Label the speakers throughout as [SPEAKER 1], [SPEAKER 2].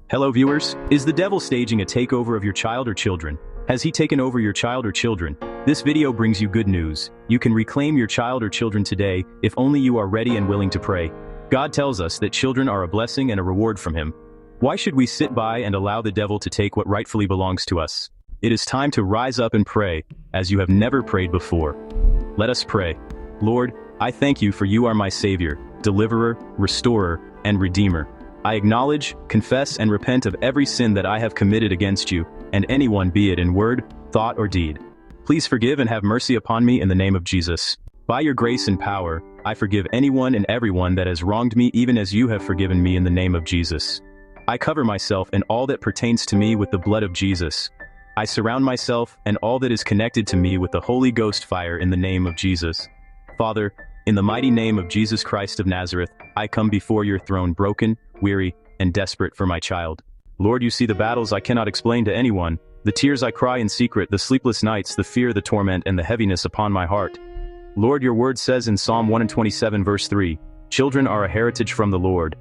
[SPEAKER 1] Hello viewers, is the devil staging a takeover of your child or children? Has he taken over your child or children? This video brings you good news. You can reclaim your child or children today, if only you are ready and willing to pray. God tells us that children are a blessing and a reward from him. Why should we sit by and allow the devil to take what rightfully belongs to us? It is time to rise up and pray, as you have never prayed before. Let us pray. Lord, I thank you for you are my Savior, Deliverer, Restorer, and Redeemer. I acknowledge, confess, and repent of every sin that I have committed against you, and anyone, be it in word, thought, or deed. Please forgive and have mercy upon me in the name of Jesus. By your grace and power, I forgive anyone and everyone that has wronged me, even as you have forgiven me in the name of Jesus. I cover myself and all that pertains to me with the blood of Jesus. I surround myself and all that is connected to me with the Holy Ghost fire in the name of Jesus. Father, in the mighty name of Jesus Christ of Nazareth, I come before your throne broken, weary, and desperate for my child. Lord, you see the battles I cannot explain to anyone, the tears I cry in secret, the sleepless nights, the fear, the torment, and the heaviness upon my heart. Lord, your word says in Psalm 127 verse 3, "Children are a heritage from the Lord."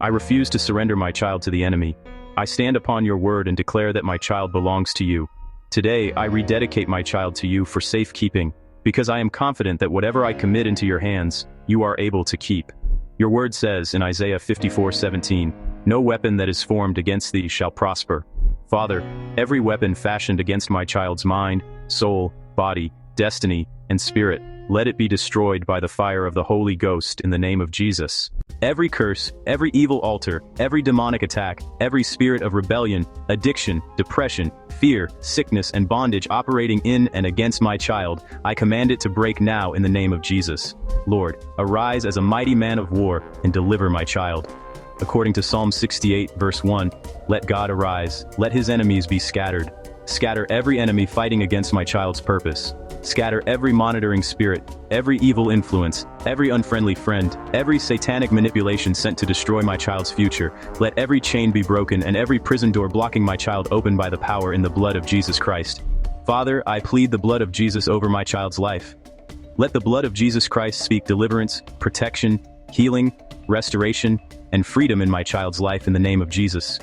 [SPEAKER 1] I refuse to surrender my child to the enemy. I stand upon your word and declare that my child belongs to you. Today, I rededicate my child to you for safekeeping, because I am confident that whatever I commit into your hands, you are able to keep. Your word says in Isaiah 54:17, "No weapon that is formed against thee shall prosper." Father, every weapon fashioned against my child's mind, soul, body, destiny, and spirit, let it be destroyed by the fire of the Holy Ghost in the name of Jesus. Every curse, every evil altar, every demonic attack, every spirit of rebellion, addiction, depression, fear, sickness, and bondage operating in and against my child, I command it to break now in the name of Jesus. Lord, arise as a mighty man of war and deliver my child. According to Psalm 68 verse 1, let God arise, let his enemies be scattered. Scatter every enemy fighting against my child's purpose. Scatter every monitoring spirit, every evil influence, every unfriendly friend, every satanic manipulation sent to destroy my child's future. Let every chain be broken and every prison door blocking my child open by the power in the blood of Jesus Christ. Father, I plead the blood of Jesus over my child's life. Let the blood of Jesus Christ speak deliverance, protection, healing, restoration, and freedom in my child's life in the name of Jesus.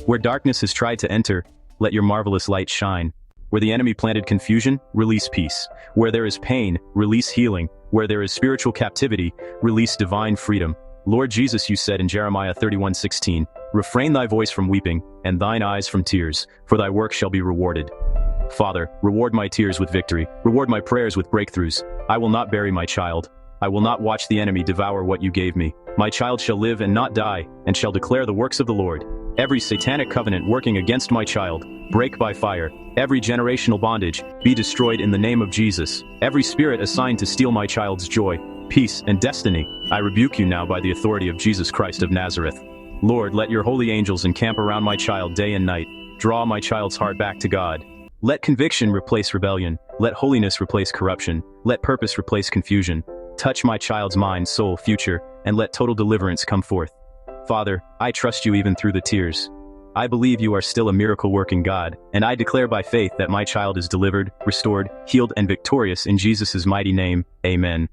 [SPEAKER 1] Where darkness has tried to enter, let your marvelous light shine. Where the enemy planted confusion, release peace. Where there is pain, release healing. Where there is spiritual captivity, release divine freedom. Lord Jesus, you said in Jeremiah 31:16, "Refrain thy voice from weeping, and thine eyes from tears, for thy work shall be rewarded." Father, reward my tears with victory, reward my prayers with breakthroughs. I will not bury my child. I will not watch the enemy devour what you gave me. My child shall live and not die, and shall declare the works of the Lord. Every satanic covenant working against my child, break by fire. Every generational bondage, be destroyed in the name of Jesus. Every spirit assigned to steal my child's joy, peace, and destiny, I rebuke you now by the authority of Jesus Christ of Nazareth. Lord, let your holy angels encamp around my child day and night. Draw my child's heart back to God. Let conviction replace rebellion. Let holiness replace corruption. Let purpose replace confusion. Touch my child's mind, soul, future, and let total deliverance come forth. Father, I trust you even through the tears. I believe you are still a miracle-working God, and I declare by faith that my child is delivered, restored, healed, and victorious in Jesus' mighty name. Amen.